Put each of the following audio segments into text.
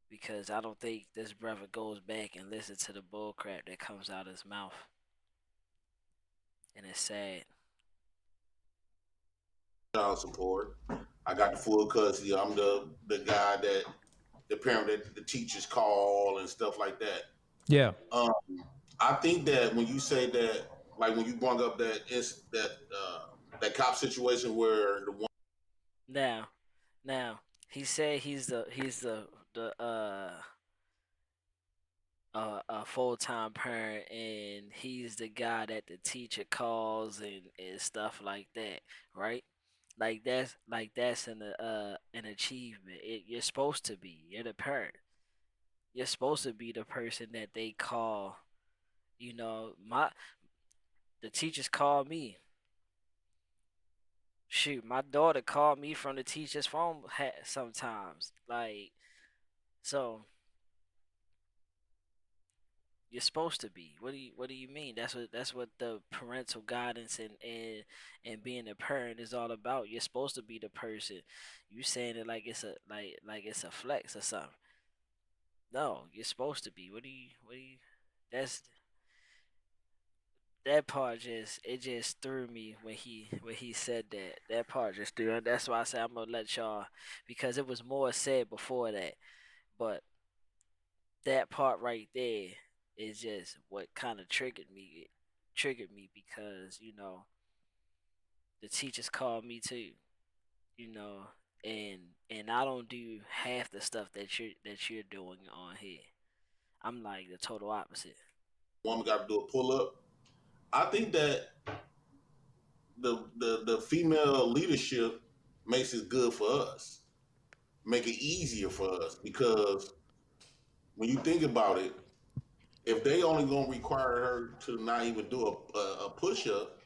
because I don't think this brother goes back and listens to the bull crap that comes out of his mouth, and it's sad. Child support. I got the full custody. I'm the guy that the parent that the teachers call and stuff like that. Yeah. Um, I think that when you say that, like when you brought up that cop situation where the one Now, now he said he's a full time parent, and he's the guy that the teacher calls and stuff like that, right? Like that's an achievement. You're supposed to be. You're the parent. You're supposed to be the person that they call. My the teachers call me. Shoot, my daughter called me from the teacher's phone sometimes. Like, so you're supposed to be. What do you mean? That's what the parental guidance and being a parent is all about. You're supposed to be the person. You saying it like it's a flex or something. No, you're supposed to be. What do you that's that part just threw me when he said that. That part just threw me. That's why I said I'm gonna let y'all, because it was more said before that. But that part right there is just what kind of triggered me. It triggered me because the teachers called me too. You know, and I don't do half the stuff that you're doing on here. I'm like the total opposite. woman got to do a pull up. I think that the female leadership makes it good for us, make it easier for us because when you think about it, if they only gonna require her to not even do a push up,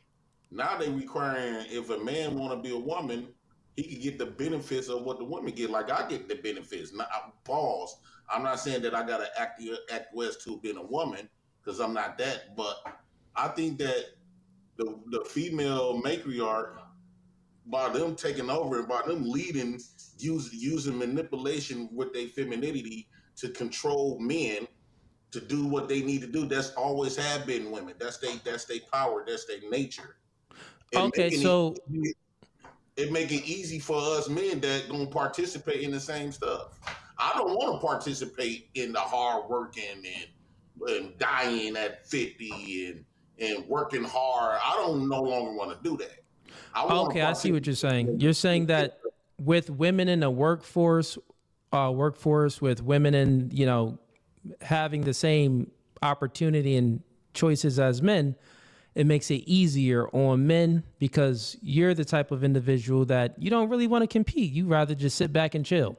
now they requiring if a man want to be a woman, he could get the benefits of what the women get. Like I get the benefits. Now, pause. I'm not saying that I gotta acquiesce to being a woman because I'm not that, but I think that the female matriarch by them taking over and by them leading, using manipulation with their femininity to control men to do what they need to do. That's always have been women. That's their power. That's their nature. And Okay, so it make it easy for us men that gonna participate in the same stuff. I don't want to participate in the hard working and dying at 50 and working hard. I don't no longer want to do that. I want to okay, I see what participate you're saying. in You're saying the that with women in the workforce with women in, having the same opportunity and choices as men, it makes it easier on men because you're the type of individual that you don't really want to compete. You rather just sit back and chill.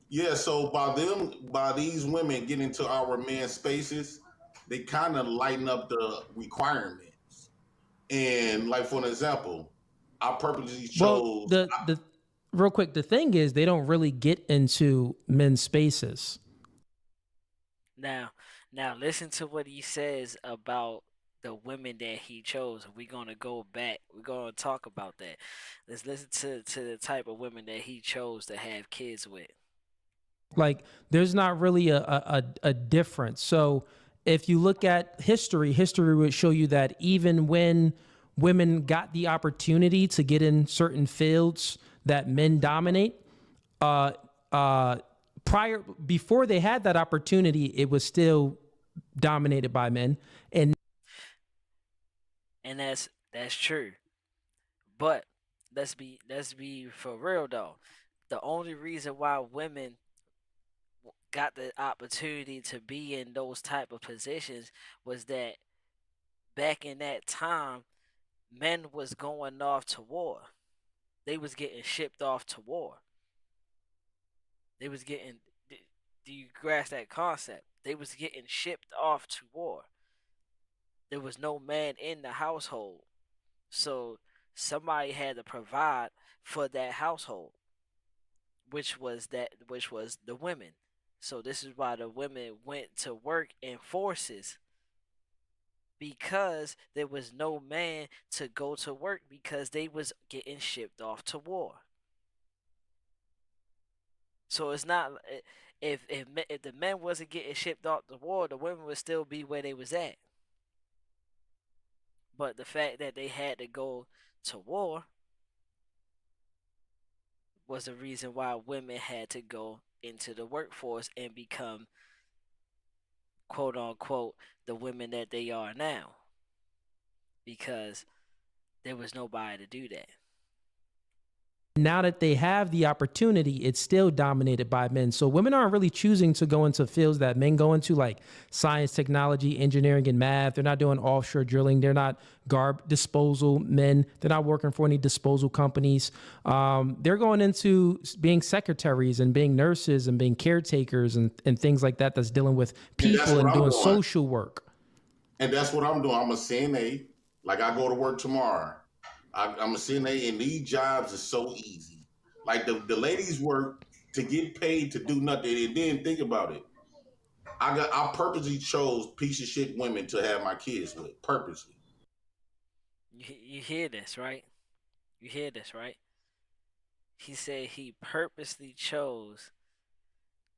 yeah. So by these women getting into our men's spaces, they kind of lighten up the requirements. And like for an example, I purposely Well, chose. the real quick, the thing is they don't really get into men's spaces. Now, now listen to what he says about the women that he chose. We're gonna go back. We're gonna talk about that. Let's listen to the type of women that he chose to have kids with. Like there's not really a difference. So if you look at history, history would show you that even when women got the opportunity to get in certain fields that men dominate, uh, uh, prior before they had that opportunity, it was still dominated by men. And And that's true. But let's be for real though. The only reason why women got the opportunity to be in those type of positions was that back in that time, men was going off to war. They was getting shipped off to war. They was getting. Do you grasp that concept? They was getting shipped off to war. There was no man in the household, so somebody had to provide for that household, which was the women. So this is why the women went to work in forces, because there was no man to go to work because they was getting shipped off to war. So it's not if the men wasn't getting shipped off the war, the women would still be where they was at. But the fact that they had to go to war was the reason why women had to go into the workforce and become quote unquote the women that they are now because there was nobody to do that. Now that they have the opportunity, it's still dominated by men. So women aren't really choosing to go into fields that men go into, like science, technology, engineering, and math. They're not doing offshore drilling. They're not disposal men. They're not working for any disposal companies. They're going into being secretaries and being nurses and being caretakers and things like that. That's dealing with And that's people what and I'm doing doing. social work. And that's what I'm doing. I'm a CNA. Like I go to work tomorrow. I'm a CNA, and these jobs are so easy. Like the ladies work to get paid to do nothing. And then think about it. I purposely chose piece of shit women to have my kids with. Purposely. You hear this, right? You hear this, right? He said he purposely chose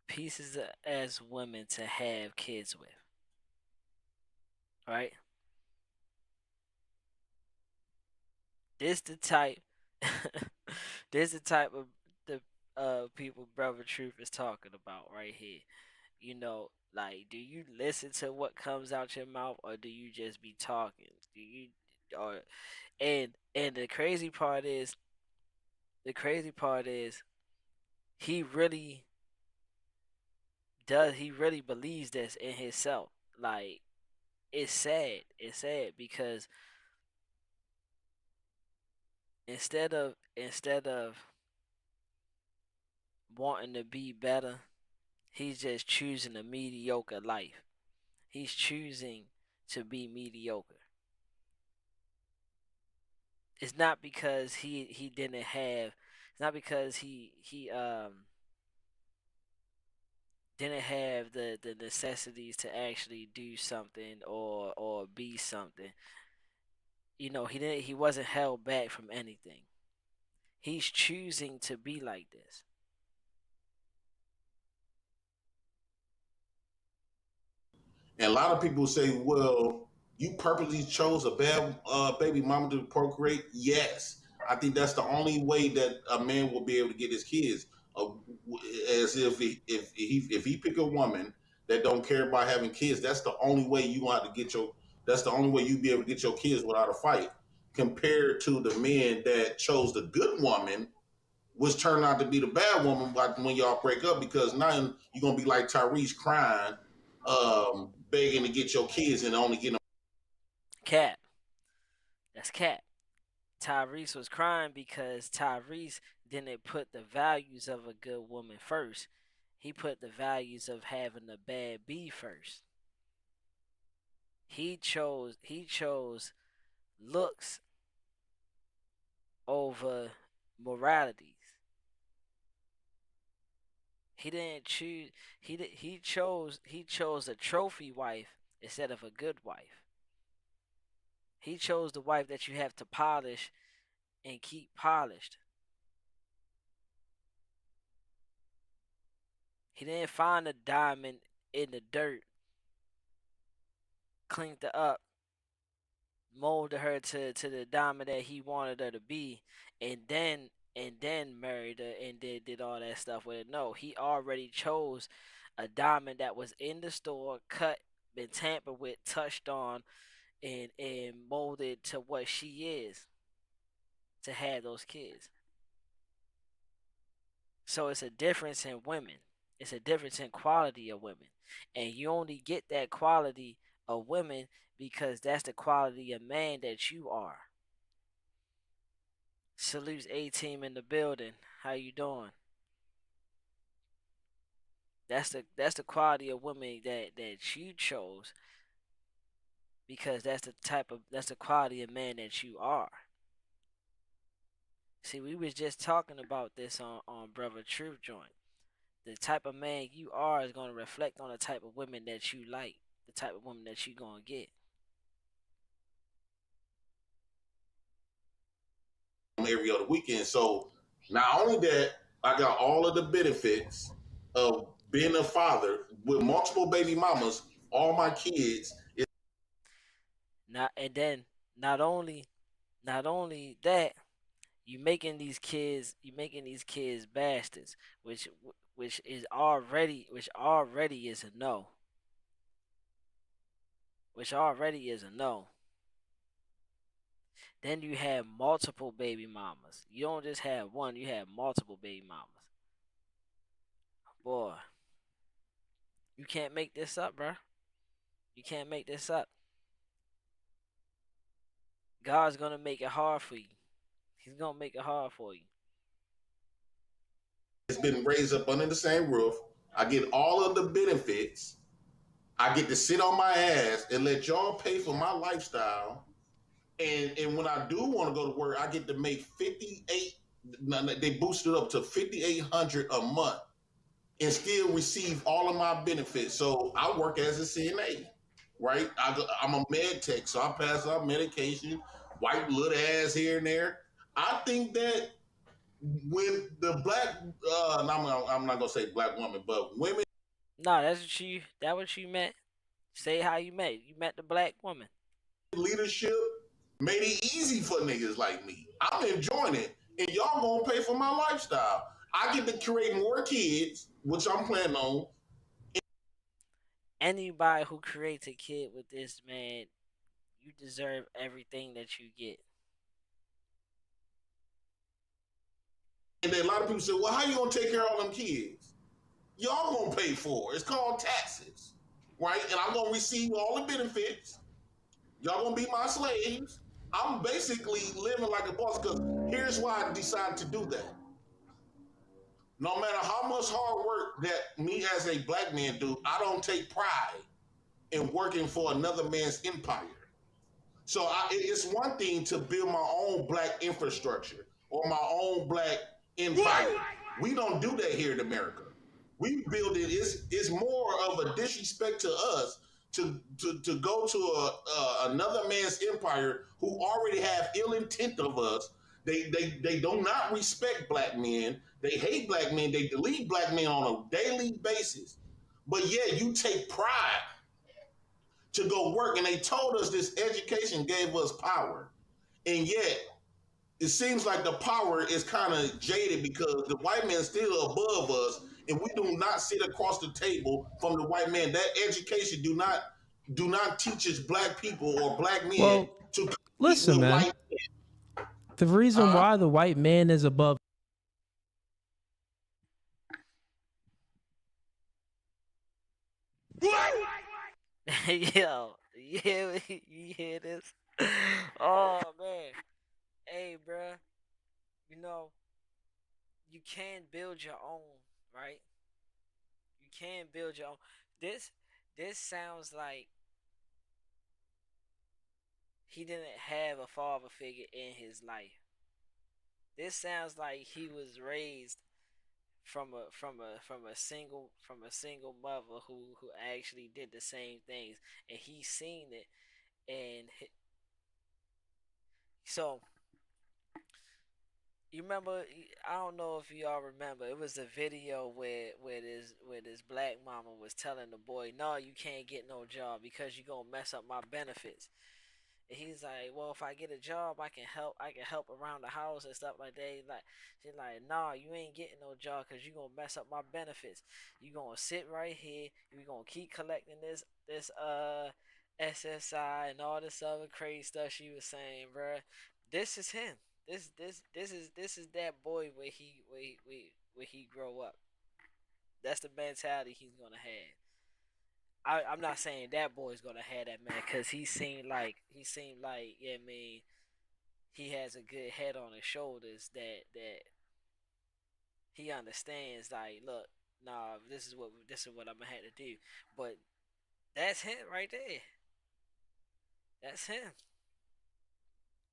pieces of as women to have kids with, right? This the type this the type of the people Brother Truth is talking about right here. You know, like do you listen to what comes out your mouth or do you just be talking? Do you or and the crazy part is he really he really believes this in himself. Like it's sad. It's sad because instead of wanting to be better, he's just choosing a mediocre life. He's choosing to be mediocre. It's not because he didn't have. It's not because he didn't have the necessities to actually do something or be something. You know, he wasn't held back from anything. He's choosing to be like this. And a lot of people say, well, you purposely chose a bad baby mama to procreate. Yes. I think that's the only way that a man will be able to get his kids. Uh, as if he pick a woman that don't care about having kids, that's the only way you want to get your. That's the only way you be able to get your kids without a fight. Compared to the men that chose the good woman, which turned out to be the bad woman when y'all break up, because now you're gonna be like Tyrese crying, begging to get your kids and only getting. Cat. That's cat. Tyrese was crying because Tyrese didn't put the values of a good woman first. He put the values of having a bad B first. He chose looks over moralities. He didn't choose he chose a trophy wife instead of a good wife. He chose the wife that you have to polish and keep polished. He didn't find a diamond in the dirt, cleaned it up, molded her to the diamond that he wanted her to be, and then married her and did all that stuff with it. No, he already chose a diamond that was in the store, cut, been tampered with, touched on, and molded to what she is to have those kids. So it's a difference in women. It's a difference in quality of women. And you only get that quality of women because that's the quality of man that you are. Salutes A team in the building. How you doing? That's the quality of women that you chose because that's the quality of man that you are. See, we was just talking about this on Brother Truth Joint. The type of man you are is gonna reflect on the type of women that you like, the type of women that you gonna get. Every other weekend. So not only that, I got all of the benefits of being a father with multiple baby mamas, all my kids. Not and then not only not only that, you making these kids bastards, which already is a no, which already is a no. Then you have multiple baby mamas. You don't just have one, you have multiple baby mamas. Boy, you can't make this up, bruh. You can't make this up. God's gonna make it hard for you. He's gonna make it hard for you. It's been raised up under the same roof. I get all of the benefits. I get to sit on my ass and let y'all pay for my lifestyle. And when I do want to go to work, I get to make 58. They boosted up to 5,800 a month and still receive all of my benefits. So I work as a CNA, right? I'm a med tech, so I pass out medication, wipe little ass here and there. I think that when the black, I'm not gonna say black woman, but women No, that what you meant. Say how you met. You met the black woman. leadership made it easy for niggas like me. I'm enjoying it, and y'all gonna pay for my lifestyle. I get to create more kids, which I'm planning on, Anybody who creates a kid with this man, you deserve everything that you get. and then a lot of people say, "Well, how you gonna take care of all them kids?" Y'all gonna pay for it. It's called taxes, right? And I'm gonna receive all the benefits. Y'all gonna be my slaves. I'm basically living like a boss because here's why I decided to do that. No matter how much hard work that me as a black man do, I don't take pride in working for another man's empire. So it's one thing to build my own black infrastructure or my own black empire. We don't do that here in America. We build it. It's more of a disrespect to us to go to another man's empire who already have ill intent of us. They do not respect black men. They hate black men. They delete black men on a daily basis. But yeah, you take pride to go work. And they told us this education gave us power. And yet, it seems like the power is kind of jaded because the white man is still above us, and we do not sit across the table from the white man. That education do not teach us black people or black men Well, to compete listen, with man. white. The reason Huh? why the white man is above Yo, you hear this? Oh man, hey, bruh. You know you can build your own, right? You can build your own. This this sounds like he didn't have a father figure in his life. This sounds like he was raised from a single mother who actually did the same things, and he seen it. And so you remember, I don't know if y'all remember, it was a video where this black mama was telling the boy, no, you can't get no job because you gonna mess up my benefits. And he's like, well, if I get a job, I can help around the house and stuff like that. She's like, nah, you ain't getting no job because you gonna mess up my benefits. You gonna sit right here, you gonna keep collecting this SSI and all this other crazy stuff she was saying, bruh. This is him. This is that boy where he grow up. That's the mentality he's gonna have. I'm not saying that boy's gonna have that, man, cause he seemed like yeah, I mean, he has a good head on his shoulders that he understands. Like, look, nah, this is what I'm gonna have to do. But that's him right there. That's him.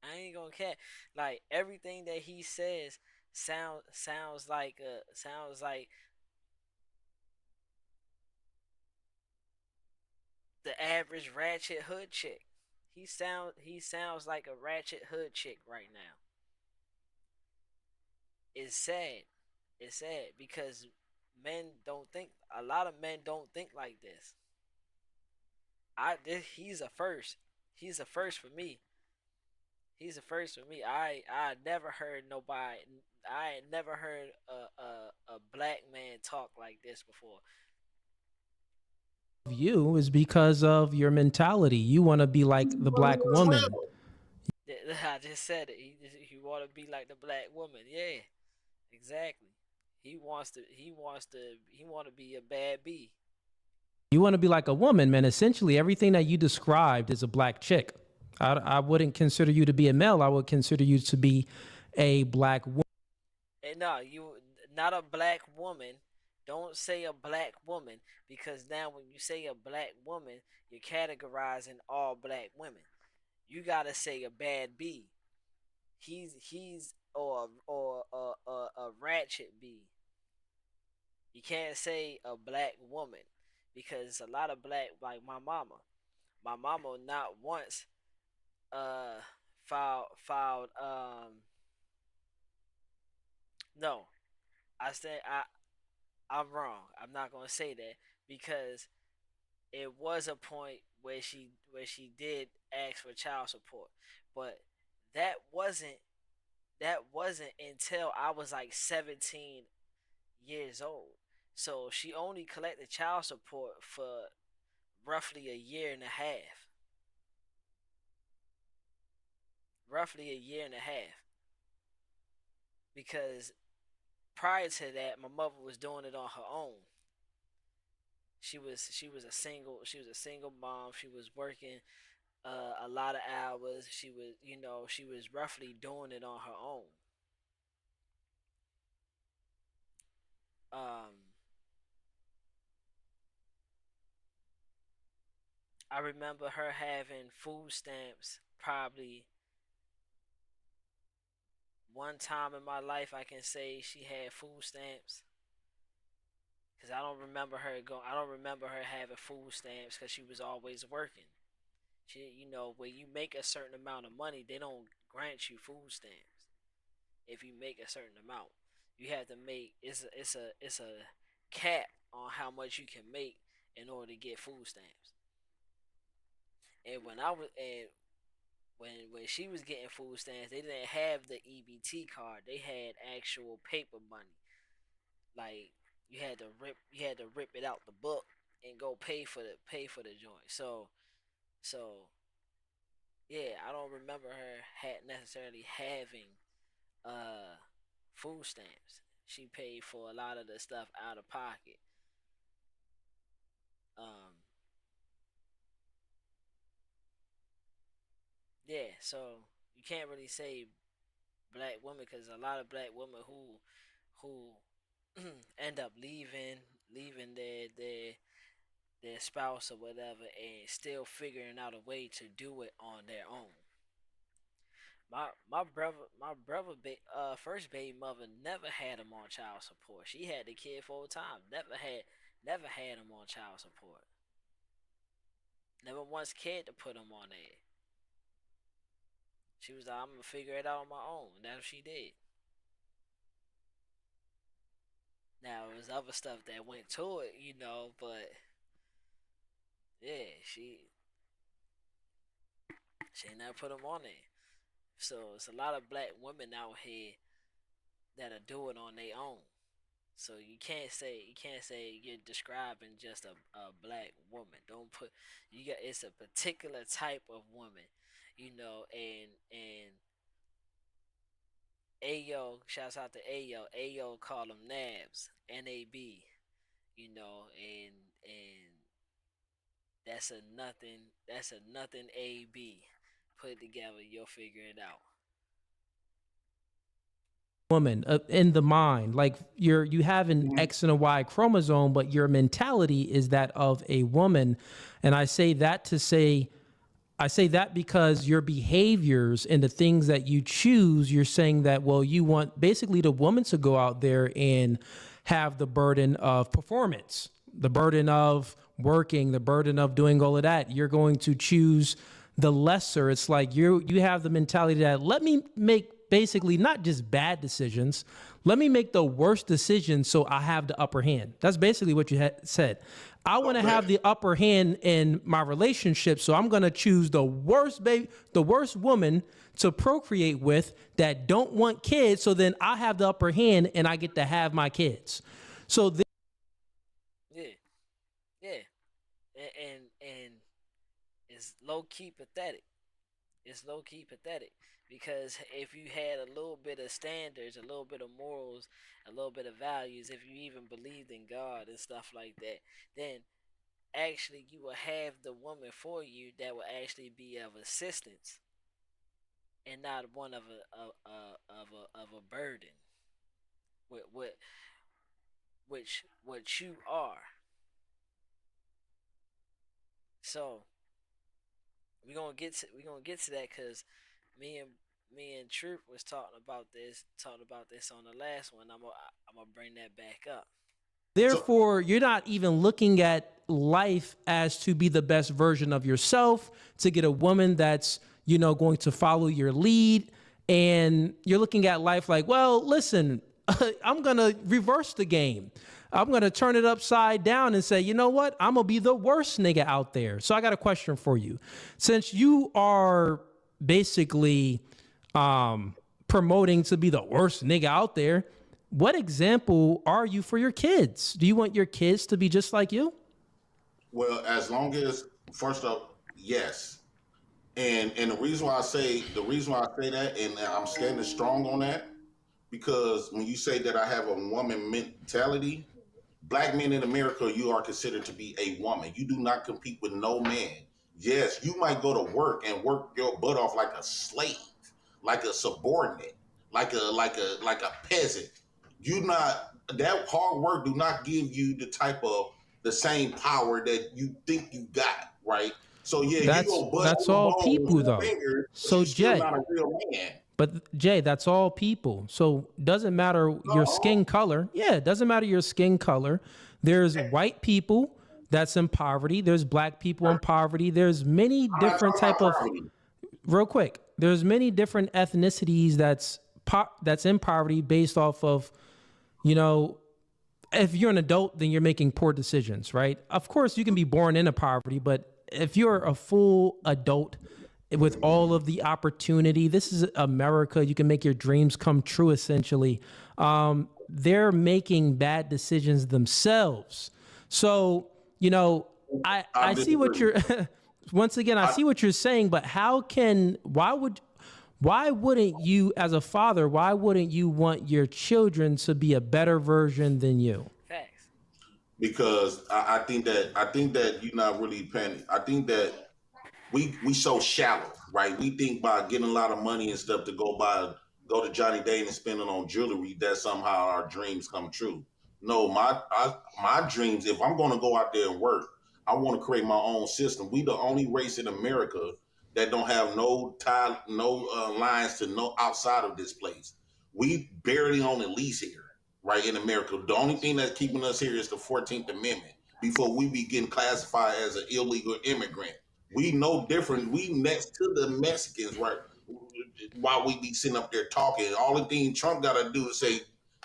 I ain't gonna care. Like everything that he says sounds like the average ratchet hood chick. He sounds like a ratchet hood chick right now. It's sad. It's sad because men don't think. A lot of men don't think like this. He's a first. He's a first for me. He's the first for me. I never heard nobody. I ain't never heard a black man talk like this before. You is because of your mentality. You want to be like the black woman. I just said it. He want to be like the black woman. Yeah, exactly. He wants to. He wants to. He want to be a bad bee. You want to be like a woman, man. Essentially, everything that you described is a black chick. I wouldn't consider you to be a male. I would consider you to be a black woman. And no, you not a black woman. Don't say a black woman because now when you say a black woman, you're categorizing all black women. You gotta say a bad bee. He's or a ratchet bee. You can't say a black woman because a lot of black like my mama. My mama not once uh filed no. I said I'm wrong. I'm not gonna say that because it was a point where she did ask for child support, but that wasn't that wasn't until I was like 17 years old. So she only collected child support for roughly a year and a half. Roughly a year and a half. Because prior to that, my mother was doing it on her own. She was a single mom. She was working a lot of hours. She was roughly doing it on her own. Um, I remember her having food stamps probably one time in my life. I can say she had food stamps because I don't remember her having food stamps because she was always working. When you make a certain amount of money, they don't grant you food stamps. If you make a certain amount, you have to make it's a cap on how much you can make in order to get food stamps. And when she was getting food stamps, they didn't have the EBT card. They had actual paper money. Like you had to rip it out the book and go pay for the joint. So yeah, I don't remember her had necessarily having uh food stamps. She paid for a lot of the stuff out of pocket. Um yeah, so you can't really say black women because a lot of black women who end up leaving their spouse or whatever and still figuring out a way to do it on their own. My first baby mother never had him on child support. She had the kid full time. Never had him on child support. Never once cared to put him on there. She was like, I'm gonna figure it out on my own. And that's what she did. Now there was other stuff that went to it, but yeah, she never put him on there. So it's a lot of black women out here that are doing on their own. So you can't say you're describing just a black woman. Don't put you got it's a particular type of woman, and Ayo, shouts out to Ayo. Ayo call them Nabs, N.A.B. And that's a nothing A.B. Put it together, you'll figure it out. Woman in the mind, like you have an Mhm. X and a Y chromosome, but your mentality is that of a woman. And I say that because your behaviors and the things that you choose, you're saying that, well, you want basically the woman to go out there and have the burden of performance, the burden of working, the burden of doing all of that. You're going to choose the lesser. It's like you have the mentality that let me make basically not just bad decisions. Let me make the worst decision so I have the upper hand. That's basically what you said. I want to have But the upper hand in my relationship, so I'm going to choose the worst baby, the worst woman to procreate with that don't want kids, so then I have the upper hand and I get to have my kids. So Yeah, yeah, and it's low key pathetic. It's low key pathetic because if you had a little bit of standards, a little bit of morals, a little bit of values, if you even believed in God and stuff like that, then actually you will have the woman for you that will actually be of assistance and not one of a burden with what you are. So we gonna get to that because me and me and Troop was talking about this on the last one. I'm gonna bring that back up. so therefore, you're not even looking at life as to be the best version of yourself, to get a woman that's, going to follow your lead. And you're looking at life like, well, listen, I'm going to reverse the game. I'm going to turn it upside down and say, you know what? I'm going to be the worst nigga out there. So I got a question for you. Since you are basically promoting to be the worst nigga out there, what example are you for your kids? Do you want your kids to be just like you? well, as long as first up, yes. And the reason why I say that, and I'm standing strong on that, because when you say that I have a woman mentality, black men in America, you are considered to be a woman. You do not compete with no man. Yes, you might go to work and work your butt off like a slave, like a subordinate, like a peasant. You not that hard work do not give you the same power that you think you got, right? So yeah, you That's go bust that's your all bones people and though. fingers, but So you still Jay, not a real man. but Jay, that's all people. So doesn't matter your No, skin color. Yeah, it doesn't matter your skin color. There's white people that's in poverty. There's black people in poverty. There's many I'm not different talking about type of poverty. real quick. There's many different ethnicities that's in poverty based off of, you know, if you're an adult, then you're making poor decisions, right? Of course, you can be born into poverty, but if you're a full adult with all of the opportunity, this is America. You can make your dreams come true, essentially. They're making bad decisions themselves. So, I I see what disagree. you're, once again, I I, see what you're saying, but why wouldn't you, as a father, why wouldn't you want your children to be a better version than you? Facts. because I think that you're not really paying. I think that we so shallow, right? We think by getting a lot of money and stuff to go to Johnny Day and spend it on jewelry that somehow our dreams come true. No, my dreams. If I'm going to go out there and work, I want to create my own system. We the only race in America that don't have no tie, no lines to no outside of this place. We barely on the lease here, right in America. The only thing that's keeping us here is the 14th Amendment. Before we be getting classified as an illegal immigrant, we no different. We next to the Mexicans, right? While we be sitting up there talking, all the thing Trump got to do is say,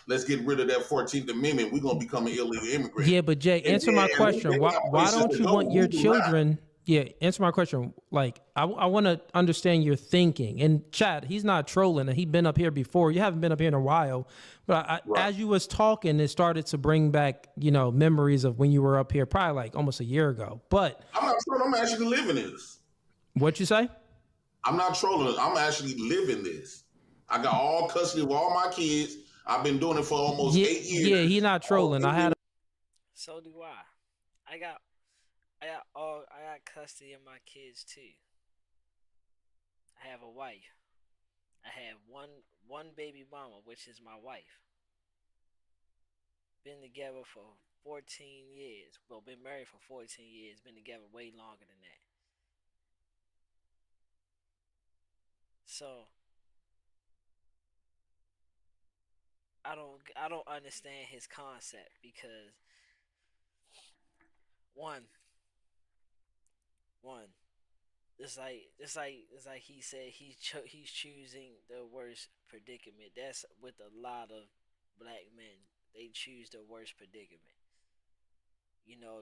"Let's get rid of that 14th Amendment. We're gonna become an illegal immigrant." Yeah, but Jay, And answer my then question. they got Why places don't to you go. want your We do not. children? Yeah, answer my question. Like, I want to understand your thinking. And Chad, he's not trolling. He's been up here before. You haven't been up here in a while, but Right. as you was talking, it started to bring back, memories of when you were up here, probably like almost a year ago. But I'm not trolling. I'm actually living this. what you say? I'm not trolling. I'm actually living this. I got all custody of all my kids. I've been doing it for almost Yeah, 8 years. yeah, he not All trolling. 8 years. So do I. I got I got custody of my kids too. I have a wife. I have one baby mama, which is my wife. Been together for 14 years. Well, been married for 14 years. Been together way longer than that. So I don't understand his concept because one one it's like he said he's choosing the worst predicament. That's with a lot of black men. They choose the worst predicament.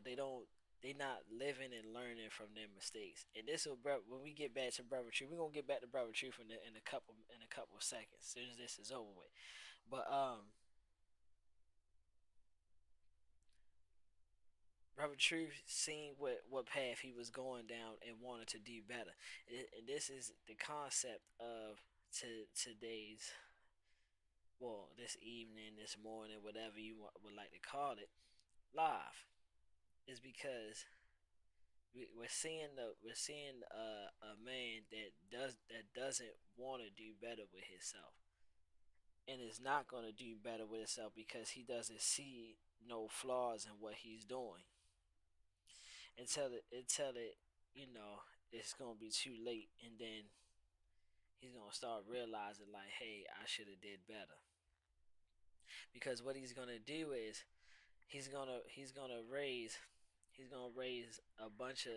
They don't. They not living and learning from their mistakes. And this will, when we get back to Brother Truth, we're gonna get back to Brother Truth in a couple of seconds, as soon as this is over with. But Brother Truth seen what path he was going down and wanted to do better. And this is the concept of today's, well, this evening, this morning, whatever you would like to call it, live, is because we're seeing a man that doesn't want to do better with himself, and is not going to do better with himself because he doesn't see no flaws in what he's doing until it it's going to be too late, and then he's going to start realizing, like, hey, I should have did better. Because what he's going to do is he's gonna raise a bunch of,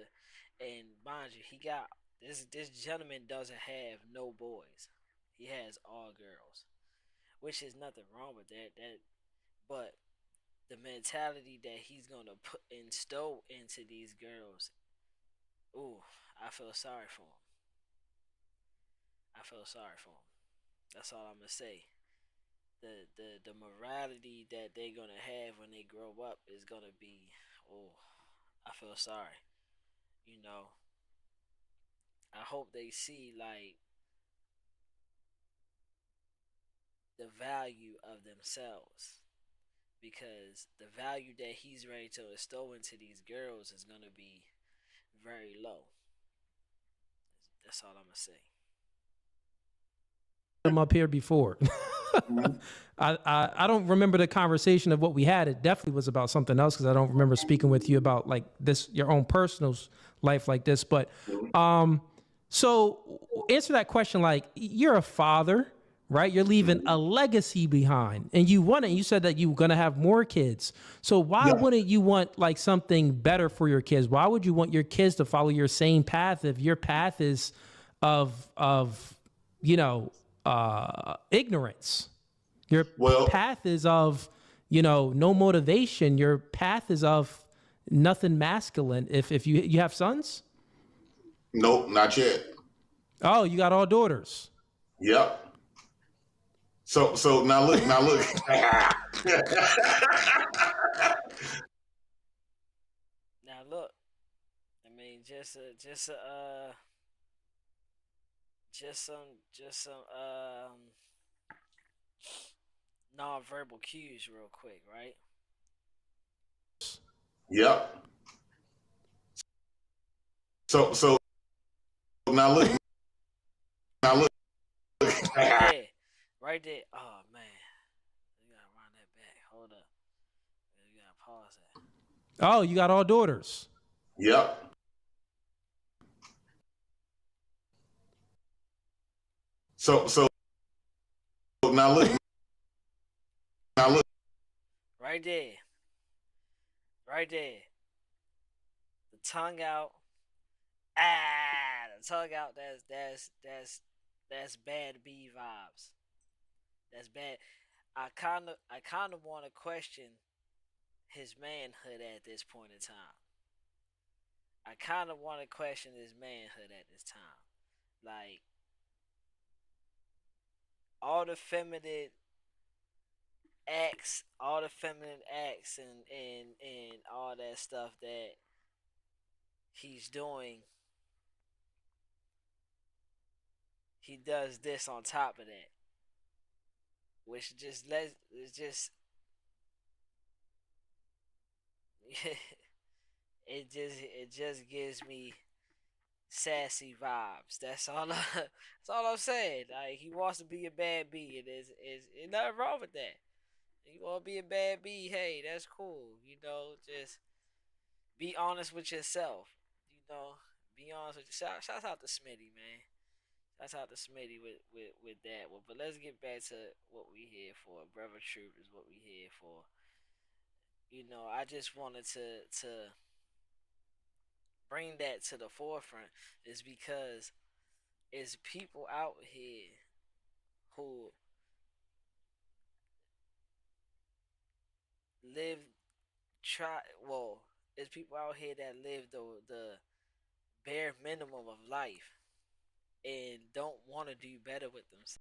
and mind you, he got this gentleman doesn't have no boys. He has all girls, which is nothing wrong with that, but the mentality that he's gonna put instill into these girls, ooh, I feel sorry for him. I feel sorry for him. That's all I'm gonna say. The morality that they're gonna have when they grow up is gonna be, oh, I feel sorry. You know, I hope they see, like, the value of themselves, because the value that he's ready to instill into these girls is gonna be very low. That's all I'm gonna say. Him up here before. Mhm. I don't remember the conversation of what we had. It definitely was about something else because I don't remember speaking with you about like this, your own personal life like this. But um, so answer that question like you're a father, right? You're leaving a legacy behind, and you want it. You said that you were gonna have more kids. So why Yeah. wouldn't you want like something better for your kids? Why would you want your kids to follow your same path if your path is of you know ignorance? Your Well, path is of, no motivation. Your path is of nothing masculine. If you have sons, nope, not yet. oh, you got all daughters. Yep. So now look. Now look, I mean, just some non-verbal cues, real quick, right? Yep. So now look. Right there, right there. Oh man, you gotta run that back. Hold up, you gotta pause that. Oh, you got all daughters. Yep. So now look. Right there, right there. The tongue out. The tongue out. That's bad B vibes. That's bad. I kind of want to question his manhood at this point in time. I kind of want to question his manhood at this time. Like, all the feminine all the feminine acts and all that stuff that he's doing, he does this on top of that, which just lets it's just it just gives me sassy vibes. That's all I'm saying. Like, he wants to be a bad bee, and there's nothing wrong with that. You want to be a bad bee? Hey, that's cool. Just be honest with yourself. You know, be honest with yourself. Shout out to Smitty, man. Shout out to Smitty with that one. But let's get back to what we here for. Brother Troop is what we here for. I just wanted to bring that to the forefront is because it's people out here who live try well, it's people out here that live the bare minimum of life and don't want to do better with themselves.